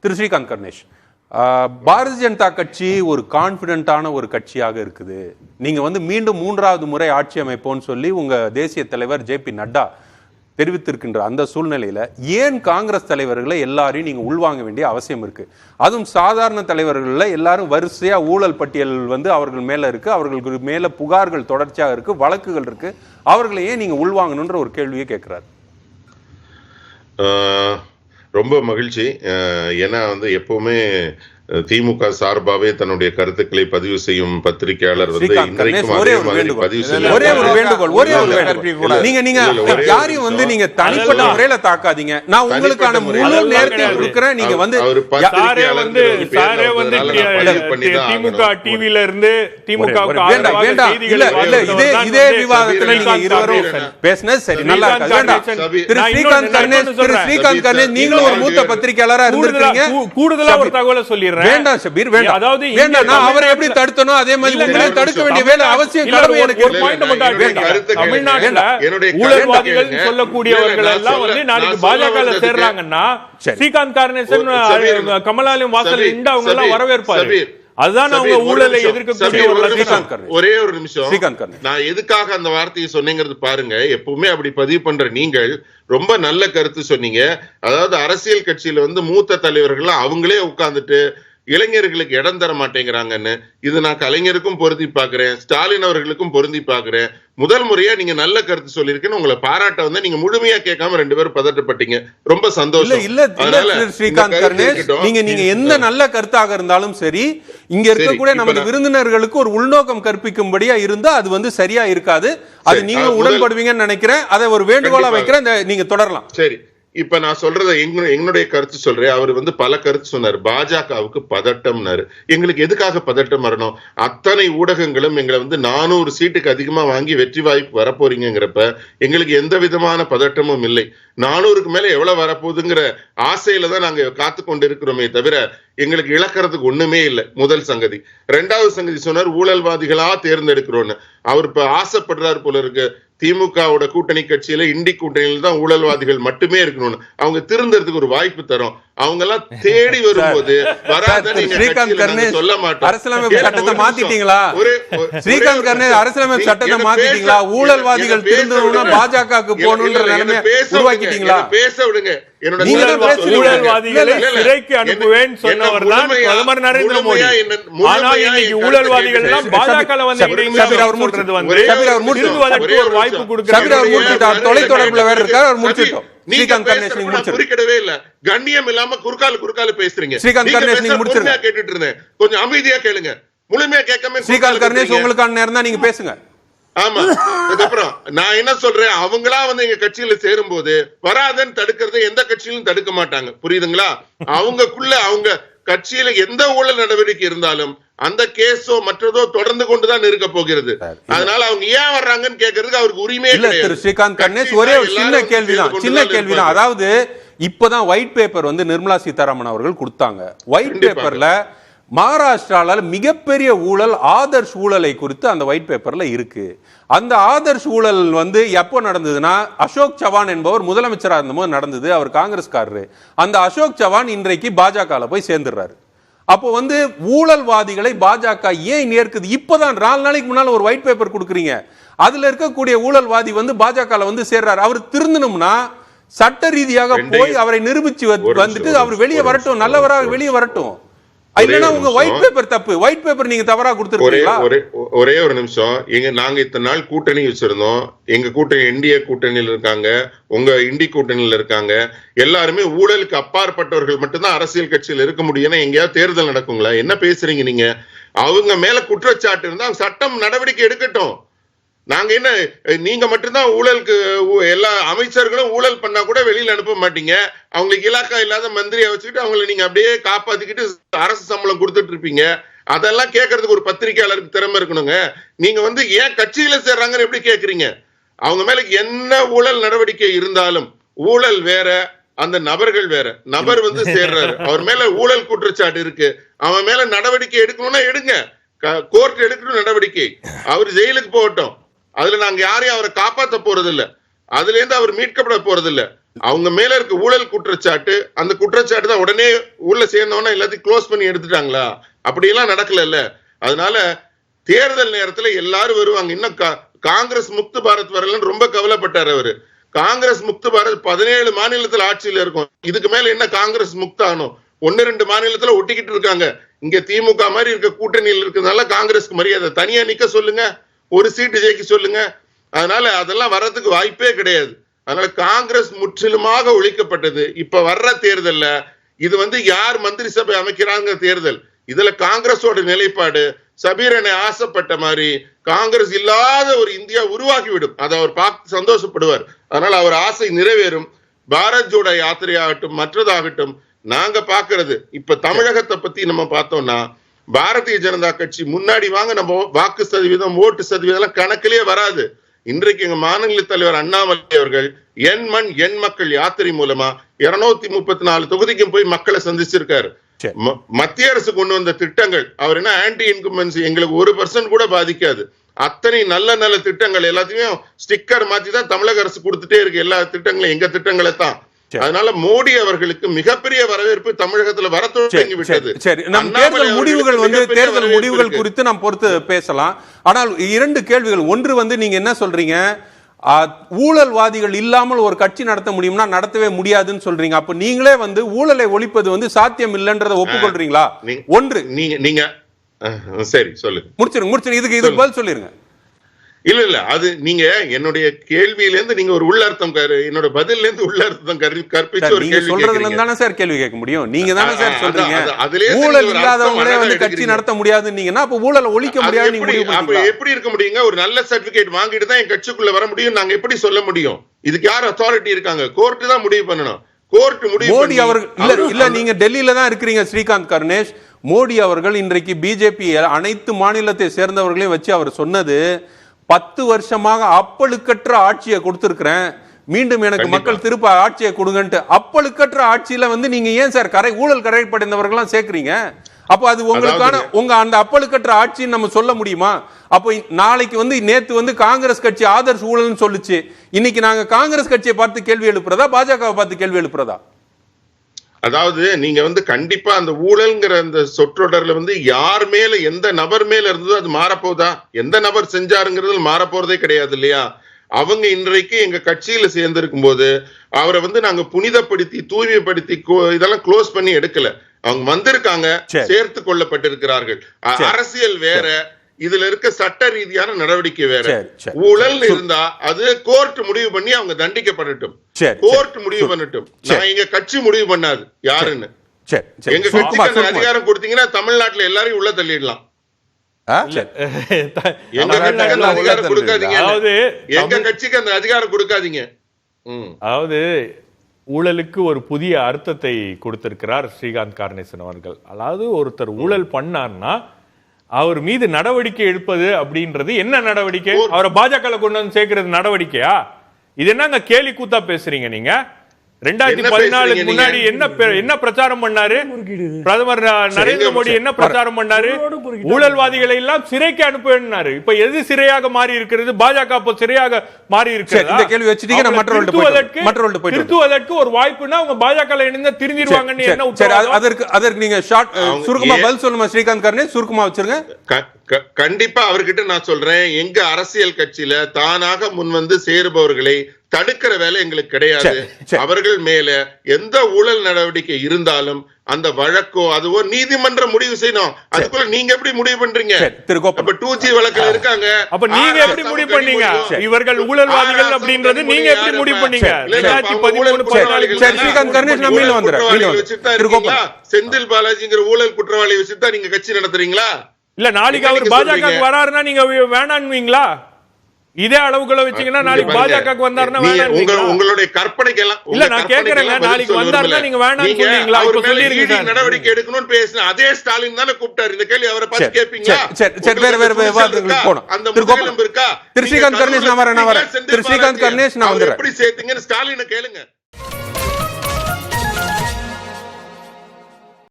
திரு ஸ்ரீகாந்த் கணேஷ், பாரதிய ஜனதா கட்சி ஒரு கான்பிடென்டான ஒரு கட்சியாக இருக்குது. நீங்க வந்து மீண்டும் 3வது முறை ஆட்சி அமைப்போன்னு சொல்லி உங்க தேசிய தலைவர் JP நட்டா தெரிவித்திருக்கின்ற அந்த சூழ்நிலையில ஏன் காங்கிரஸ் தலைவர்களை எல்லாரையும் நீங்க உள்வாங்க வேண்டிய அவசியம் இருக்கு? அதுவும் சாதாரண தலைவர்கள்ல எல்லாரும் வரிசையா ஊழல் பட்டியல் வந்து அவர்கள் மேல இருக்கு, அவர்களுக்கு மேல புகார்கள் தொடர்ச்சியாக இருக்கு, வழக்குகள் இருக்கு, அவர்களை ஏன் நீங்க உள்வாங்கணும்ன்ற ஒரு கேள்வியை கேட்கிறார். ரொம்ப மகிழ்ச்சி. ஏன்னா வந்து எப்பவுமே திமுக சார்பாவே தன்னுடைய கருத்துக்களை பதிவு செய்யும் பத்திரிகையாளர் வந்து இன்றைக்கும் அதே மாதிரி பதிவு செய்ய ஒரே ஒரு வேண்டுகோள், நீங்க யாரையும் வந்து நீங்க தனிப்பட்ட முறையில தாக்காதீங்க. நான் உங்களுக்கான முழு நேரத்தை கொடுக்கிறேன். நீங்க வந்து திமுக டிவில இருந்து திமுக இதே விவாதத்துல நீங்க இருவரும் பேசினது சரி, நல்லா இருக்கு. திரு ஸ்ரீகாந்த் கணேஷ், நீங்களும் ஒரு மூத்த பத்திரிகையாளரா இருந்திருக்கீங்க. கூடுதலா ஒரு தகவலை சொல்லிடுறேன். வேண்டாம் ஷபீர், வேண்டாம். அதாவது நான் அவரை எப்படி தடுத்தனோ அதே மாதிரி உங்களை தடுக்க வேண்டிய வேலை அவசியம், கடமை எனக்கு. ஒரு பாயிண்ட் மட்டும், தமிழ்நாட்டுல ஊழல்வாதிகள் சொல்லக்கூடியவர்கள் எல்லாம் வந்து நாளைக்கு பாஜகல சேர்றாங்கன்னா ஸ்ரீகாந்த் கணேசன் கமலாலயம் வாசல் இண்டு அவங்க எல்லாம் வரவேற்பாரு. அதுதான் அவங்க ஊழலை எதிர்க்கக்கூடிய ஒரே ஒரு நிமிஷம். நான் எதுக்காக அந்த வார்த்தையை சொன்னேங்கிறது பாருங்க. எப்பவுமே அப்படி பதிவு பண்ற நீங்கள் ரொம்ப நல்ல கருத்து சொன்னீங்க. அதாவது அரசியல் கட்சியில வந்து மூத்த தலைவர்கள் அவங்களே உட்கார்ந்துட்டு இளைஞர்களுக்கு இடம் தர மாட்டேங்கிறாங்கன்னு. இது நான் கலைஞருக்கும் பொருந்தி பாக்குறேன், ஸ்டாலின் அவர்களுக்கும் பொருந்தி பாக்குறேன். முதல் முறையா நீங்க நல்ல கருத்து சொல்லிருக்கேன்னு உங்களை பாராட்ட வந்து நீங்க முழுமையா கேட்காம 2 பேரும் பதட்டப்பட்டீங்க. ரொம்ப சந்தோஷம். ஸ்ரீகாந்த் கணேஷ், நீங்க எந்த நல்ல கருத்தாக இருந்தாலும் சரி, இங்க இருக்கக்கூடிய நமது விருந்தினர்களுக்கு ஒரு உள்நோக்கம் கற்பிக்கும்படியா இருந்தா அது வந்து சரியா இருக்காது. அது நீங்க உடன்படுவீங்கன்னு நினைக்கிறேன். அதை ஒரு வேண்டுகோளா வைக்கிறேன். நீங்க தொடரலாம். சரி, இப்ப நான் சொல்றத என்னுடைய கருத்து சொல்றேன். அவர் வந்து பல கருத்து சொன்னார். பாஜகவுக்கு பதட்டம்னாரு. எங்களுக்கு எதுக்காக பதட்டம் வரணும்? அத்தனை ஊடகங்களும் எங்களை வந்து 400 சீட்டுக்கு அதிகமா வாங்கி வெற்றி வாய்ப்பு வரப்போறீங்கிறப்ப எங்களுக்கு எந்த விதமான பதட்டமும் இல்லை. 400க்கு மேல எவ்வளவு வரப்போகுதுங்கிற ஆசையில தான் நாங்க காத்து கொண்டு இருக்கிறோமே தவிர எங்களுக்கு இழக்கிறதுக்கு ஒண்ணுமே இல்லை. முதல் சங்கதி. 2வது சங்கதி சொன்னார் ஊழல்வாதிகளா தேர்ந்தெடுக்கிறோன்னு. அவர் இப்ப ஆசைப்படுறாரு போல இருக்கு. திமுகவோட கூட்டணி கட்சியில இண்டி கூட்டணியில தான் ஊழல்வாதிகள் மட்டுமே இருக்கணும்னு. அவங்க திருந்தறதுக்கு ஒரு வாய்ப்பு தரோம். அவங்க எல்லாம் தேடி வரும்போது சொல்ல மாட்டோம். அரசியலமைப்பு சட்டத்தை மாத்திட்டீங்களா? ஸ்ரீகாந்த் கணேஷ், அரசியலமைப்பு சட்டத்தை மாத்திட்டீங்களா? ஊழல்வாதிகள் திருந்தணும்னா பாஜகவுக்கு போகணும்ன்ற நிலைமை உருவாக்கிட்டீங்களா? பேச விடுங்க. ஊழல்வாதிகளை சிறைக்கு அனுப்புவேன் சொன்னவர் தான் பிரதமர் நரேந்திர மோடி. ஆனால் இன்னைக்கு ஊழல்வாதிகள் எல்லாம் பாஜக வாய்ப்பு கொடுக்கிறார். தொலைத்தொடர்புல வேற இருக்காரு, அவர் முடிச்சிட்டோம். ஸ்ரீகாந்த் கணேஷ், நீங்க குறிக்கவே இல்ல. கண்ணியம் இல்லாம குறுக்கால பேசுறீங்க. ஸ்ரீகாந்த் கணேஷ், நீங்க முடிச்சிருங்க. கேட்டுட்டு இருந்தேன், கொஞ்சம் அமைதியா கேளுங்க. முழுமையா கேட்காம ஸ்ரீகாந்த் கணேஷ், உங்களுக்கான நேரம் தான், நீங்க பேசுங்க. ஆமா, அதுக்கப்புறம் நான் என்ன சொல்றேன், அவங்களா வந்து எங்க கட்சியில சேரும் போது வராதன்னு தடுக்கிறத எந்த கட்சியிலும் தடுக்க மாட்டாங்க. புரியுதுங்களா? அவங்களுக்குள்ள அவங்க கட்சியில எந்த ஊழல் நடவடிக்கை இருந்தாலும் அந்த கேஸோ மற்றதோ தொடர்ந்து கொண்டுதான் இருக்க போகிறது. அதனால அவங்க ஏன் வர்றாங்கன்னு கேட்கறதுக்கு அவருக்கு உரிமை இல்லை. திரு ஸ்ரீகாந்த் கணேஷ், ஒரே ஒரு சின்ன கேள்விதான். அதாவது இப்பதான் ஒயிட் பேப்பர் வந்து நிர்மலா சீதாராமன் அவர்கள் கொடுத்தாங்க. ஒயிட் பேப்பர்ல மகாராஷ்டிரால மிகப்பெரிய ஊழல், ஆதர்ஷ் ஊழலை குறித்து அந்த ஒயிட் பேப்பர்ல இருக்கு. அந்த ஆதர்ஷ் ஊழல் வந்து எப்போ நடந்ததுன்னா, அசோக் சவான் என்பவர் முதலமைச்சராக இருந்தபோது நடந்தது. அவர் காங்கிரஸ்காரரு. அந்த அசோக் சவான் இன்றைக்கு பாஜக போய் சேர்ந்துடுறாரு. அப்போ வந்து ஊழல்வாதிகளை பாஜக ஏன் ஏற்குது? இப்பதான் 4 நாளைக்கு முன்னால ஒரு ஒயிட் பேப்பர் கொடுக்குறீங்க. அதுல இருக்கக்கூடிய ஊழல்வாதி வந்து பாஜக வந்து சேர்றாரு. அவர் திருந்தணும்னா சட்ட ரீதியாக போய் அவரை நிரூபிச்சு வந்துட்டு அவர் வெளியே வரட்டும், நல்லவராக வெளியே வரட்டும். இல்லனா உங்க ஒயிட் பேப்பர் தப்பு. ஒயிட் பேப்பர் நீங்க தவறா கொடுத்திருக்கீங்களா? ஒரே ஒரு நிமிஷம். நாங்க இத்தனை நாள் கூட்டணி வச்சிருந்தோம். எங்க கூட்டணி என்டிஏ கூட்டணியில் இருக்காங்க, உங்க இண்டி கூட்டணியில் இருக்காங்க. எல்லாருமே ஊழலுக்கு அப்பாற்பட்டவர்கள் மட்டும்தான் அரசியல் கட்சியில் இருக்க முடியும்னா எங்கேயாவது தேர்தல் நடக்குங்களா? என்ன பேசுறீங்க நீங்க? அவங்க மேல குற்றச்சாட்டு இருந்தா சட்டம் நடவடிக்கை எடுக்கட்டும். நாங்க என்ன, நீங்க மட்டும்தான் ஊழலுக்கு, எல்லா அமைச்சர்களும் ஊழல் பண்ணா கூட வெளியில அனுப்ப மாட்டீங்க. அவங்களுக்கு இலாக்கா இல்லாத மந்திரியை வச்சுக்கிட்டு அவங்களை நீங்க அப்படியே காப்பாத்திக்கிட்டு அரசு சம்பளம் கொடுத்துட்டு இருப்பீங்க. அதெல்லாம் கேட்கறதுக்கு ஒரு பத்திரிகையாளருக்கு திறமை இருக்கணுங்க. நீங்க வந்து ஏன் கட்சியில சேர்றாங்கன்னு எப்படி கேக்குறீங்க? அவங்க மேல என்ன ஊழல் நடவடிக்கை இருந்தாலும், ஊழல் வேற, அந்த நபர்கள் வேற. நபர் வந்து சேர்றாரு, அவர் மேல ஊழல் குற்றச்சாட்டு இருக்கு, அவன் மேல நடவடிக்கை எடுக்கணும்னா எடுங்க. கோர்ட் எடுக்கணும் நடவடிக்கை. அவர் ஜெயிலுக்கு போகட்டும். அதுல நாங்க யாரையும் அவரை காப்பாற்ற போறது இல்ல. அதுல இருந்து அவர் மீட்கப்பட போறது இல்ல. அவங்க மேல இருக்க ஊழல் குற்றச்சாட்டு, அந்த குற்றச்சாட்டு தான் உடனே உள்ள சேர்ந்தவன எல்லாத்தையும் க்ளோஸ் பண்ணி எடுத்துட்டாங்களா? அப்படி எல்லாம் நடக்கல. அதனால தேர்தல் நேரத்துல எல்லாரும் வருவாங்க. இன்னும் காங்கிரஸ் முக்து பாரத் வரலன்னு ரொம்ப கவலைப்பட்டார் அவரு. காங்கிரஸ் முக்து பாரத் 17 மாநிலத்துல ஆட்சியில இருக்கும். இதுக்கு மேல என்ன காங்கிரஸ் முக்த ஆனும்? 1-2 மாநிலத்துல ஒட்டிக்கிட்டு இருக்காங்க. இங்க திமுக மாதிரி இருக்க கூட்டணியில் இருக்கிறதுனால காங்கிரஸ்க்கு மரியாதை. தனியா நிக்க சொல்லுங்க, ஒரு சீட்டு ஜெயிக்க சொல்லுங்க. அதனால அதெல்லாம் வர்றதுக்கு வாய்ப்பே கிடையாது. அதனால காங்கிரஸ் முற்றிலுமாக ஒழிக்கப்பட்டது. இப்ப வர்ற தேர்தல்ல இது யார் மந்திரி சபை அமைக்கிறாங்க தேர்தல். இதுல காங்கிரஸோட நிலைப்பாடு சபீரனை ஆசைப்பட்ட மாதிரி காங்கிரஸ் இல்லாத ஒரு இந்தியா உருவாக்கிவிடும். அதை அவர் பார்த்து சந்தோஷப்படுவார். அதனால அவர் ஆசை நிறைவேறும். பாரத் ஜோடோ யாத்திரையாகட்டும் மற்றதாகட்டும் நாங்க பாக்குறது இப்ப தமிழகத்தை பத்தி நம்ம பார்த்தோம்னா பாரதிய ஜனதா கட்சி முன்னாடி வாங்க நம்ம வாக்கு சதவீதம் ஓட்டு சதவீதம் எல்லாம் கணக்கிலே வராது. இன்றைக்கு எங்க மாநில தலைவர் அண்ணாமலை அவர்கள் என் மண் என் மக்கள் யாத்திரை மூலமா 234 தொகுதிக்கும் போய் மக்களை சந்திச்சிருக்காரு. மத்திய அரசு கொண்டு வந்த திட்டங்கள் அவர் என்ன ஆன்டி இன்கம்பன்சி எங்களுக்கு 1% கூட பாதிக்காது. அத்தனை நல்ல நல்ல திட்டங்கள் எல்லாத்தையும் ஸ்டிக்கர் மாத்தி தான் தமிழக அரசு கொடுத்துட்டே இருக்கு. எல்லா திட்டங்களும் எங்க திட்டங்களை தான். அதனால மோடி அவர்களுக்கு மிகப்பெரிய வரவேற்பு தமிழகத்துல வர தொடங்கி விட்டது. சரி, நம் தேர்தல் முடிவுகள் குறித்து நாம் பொறுத்து பேசலாம். ஆனால் 2 கேள்விகள். ஒன்று நீங்க என்ன சொல்றீங்க, ஊழல்வாதிகள் இல்லாமல் ஒரு கட்சி நடத்த முடியும்னா நடத்தவே முடியாதுன்னு சொல்றீங்க. அப்ப நீங்களே ஊழலை ஒழிப்பது சாத்தியம் இல்லைன்றதை ஒப்புக்கொள்றீங்களா? ஒன்று நீங்க சரி சொல்லுங்க, முடிச்சிருங்க. இதுக்கு பதில் சொல்லிருங்க. இல்ல அது நீங்க என்னுடைய கேள்வியிலிருந்து நீங்க ஒரு உள்ளர்த்தம் என்னோட பதில இருந்து உள்ளர்த்தம் கற்பிச்சு ஒரு கேள்வி சொல்றதுல தானே சார் கேள்வி கேட்க முடியும். நீங்க தானே சார் சொல்றீங்க ஊழல் இல்லாதவங்களே கட்சி நடத்த முடியாதுன்னீங்கன்னா அப்ப ஊழலை ஒழிக்க முடியாது. அப்ப எப்படி இருக்க முடியுங்க? ஒரு நல்ல சர்டிபிகேட் வாங்கிட்டு தான் என் கட்சிக்குள்ள வர முடியும். நாங்க எப்படி சொல்ல முடியும்? இதுக்கு யார் அத்தாரிட்டி இருக்காங்க? கோர்ட் தான் முடிவு பண்ணணும். கோர்ட் முடிவு. மோடி அவர்கள் இல்ல நீங்க டெல்லியில தான் இருக்கிறீங்க ஸ்ரீகாந்த் கர்ணேஷ். மோடி அவர்கள் இன்றைக்கு பிஜேபி அனைத்து மாநிலத்தை சேர்ந்தவர்களையும் வச்சு அவர் சொன்னது 10 வருஷமாக அப்பழுக்கற்ற ஆட்சியை கொடுத்திருக்கிறேன், மீண்டும் எனக்கு மக்கள் திருப்ப ஆட்சியை கொடுங்கன்ட்டு. அப்பழுக்கற்ற ஆட்சியில நீங்க ஏன் சார் ஊழல் கரைப்படைந்தவர்கள்லாம் சேர்க்கிறீங்க? அப்ப அது உங்களுக்கான உங்க அந்த அப்பழுக்கற்ற ஆட்சின்னு நம்ம சொல்ல முடியுமா? அப்ப நாளைக்கு நேத்து காங்கிரஸ் கட்சி ஆதர்ஷ் ஊழல்னு சொல்லுச்சு. இன்னைக்கு நாங்க காங்கிரஸ் கட்சியை பார்த்து கேள்வி எழுப்புறதா, பாஜகவை பார்த்து கேள்வி எழுப்புறதா? அதாவது நீங்க கண்டிப்பா அந்த ஊழல்ங்கிற அந்த சொற்றொடர்ல யார் மேல எந்த நபர் மேல இருந்ததோ அது மாறப்போதா? எந்த நபர் செஞ்சாருங்கிறது மாறப்போறதே கிடையாது இல்லையா? அவங்க இன்றைக்கு எங்க கட்சியில சேர்ந்திருக்கும் போது அவரை நாங்க புனிதப்படுத்தி தூய்மைப்படுத்தி இதெல்லாம் க்ளோஸ் பண்ணி எடுக்கல. அவங்க வந்திருக்காங்க, சேர்த்து கொள்ளப்பட்டிருக்கிறார்கள். அரசியல் வேற, இதுல இருக்க சட்ட ரீதியான நடவடிக்கை வேற. ஊழல் இருந்தா அது கோர்ட் முடிவு பண்ணி அவங்க தண்டிக்கப்படட்டும். கோர்ட் முடிவு பண்ணட்டும். நான் எங்க கட்சி முடிவு பண்ணாது யாருன்னு. எங்க கட்சிக்கு அந்த அதிகாரம் கொடுத்தீங்கன்னா தமிழ்நாட்டுல எல்லாரையும் உள்ள தள்ளிடலாம். எங்க கட்சிக்கு அந்த அதிகாரம் கொடுக்காதீங்க. எங்க கட்சிக்கு அந்த அதிகாரம் கொடுக்காதீங்க. அதாவது ஊழலுக்கு ஒரு புதிய அர்த்தத்தை கொடுத்திருக்கிறார் ஸ்ரீகாந்த் கார்னேசன் அவர்கள். அதாவது ஒருத்தர் ஊழல் பண்ணார்னா அவர் மீது நடவடிக்கை எடுப்பது அப்படின்றது என்ன நடவடிக்கை? அவரை பாஜக கொண்டு வந்து சேர்க்கிறது நடவடிக்கையா? இது என்னங்க கேலி கூத்தா பேசுறீங்க நீங்க? 2014 முன்னாடி என்ன பிரச்சாரம் பண்ணாரு பிரதமர் நரேந்திர மோடி? என்ன பிரச்சாரம் பண்ணாரு? ஊழல்வாதிகளை எல்லாம் சிறைக்கு அனுப்பினாரு. இப்ப எது சிறையாக மாறி இருக்கிறது? பாஜக சிறையாக மாறி இருக்கிறது. திருத்துவதற்கு ஒரு வாய்ப்புனா அவங்க பாஜக இணைந்து திருந்திடுவாங்கன்னு என்ன உத்தரவாதம்? அதற்கு நீங்க சுருக்கமா பதில் சொல்லுங்க ஸ்ரீகாந்த் கர்ணேஷ், சுருக்கமா வச்சிருங்க. கண்டிப்பா அவர்கிட்ட நான் சொல்றேன், எங்க அரசியல் கட்சியில தானாக முன் சேருபவர்களை தடுக்கிற வேலை எங்களுக்கு கிடையாது. அவர்கள் மேல எந்த ஊழல் நடவடிக்கை இருந்தாலும் அந்த வழக்கோ அதுவோ நீதிமன்றம் முடிவு செய்யணும். அதுக்குள்ள நீங்க எப்படி முடிவு பண்றீங்க? அப்ப 2G வழக்குல இருக்காங்க. அப்ப நீங்க எப்படி முடிவு பண்ணீங்க இவர்கள் ஊழல்வாதிகள் அப்படின்றது? நீங்க எப்படி முடிவு பண்ணீங்க? 2013 செந்தில் பாலாஜிங்கிற ஊழல் குற்றவாளி வச்சுதான் நீங்க கட்சி நடத்துறீங்களா? இல்ல நாளைக்கு அவர் பாஜக வராருன்னா நீங்க வேணான்வீங்களா? இதே அளவுகளை வச்சீங்கன்னா நாளைக்கு பாஜக வந்தாருன்னா உங்களுடைய கற்பனைக்கு எல்லாம் இல்ல நான் கேக்குறேங்க, நாளைக்கு வந்தாருன்னா நீங்க வேணாம்னு சொல்றீங்களா? இப்ப சொல்லிருக்கீங்க நடவடிக்கை எடுக்கணும்னு பேசின அதே ஸ்டாலின் தானே கூப்பிட்டாரு. இந்த கேள்வி அவரை பார்த்து கேப்பீங்களா? வேற விவாதங்களுக்கு போறோம். அந்த முகலம் இருக்கா? ஸ்ரீகாந்த் கர்ணேஷ் நான் வரேன். எப்படி சேர்த்தீங்கன்னு ஸ்டாலினை கேளுங்க.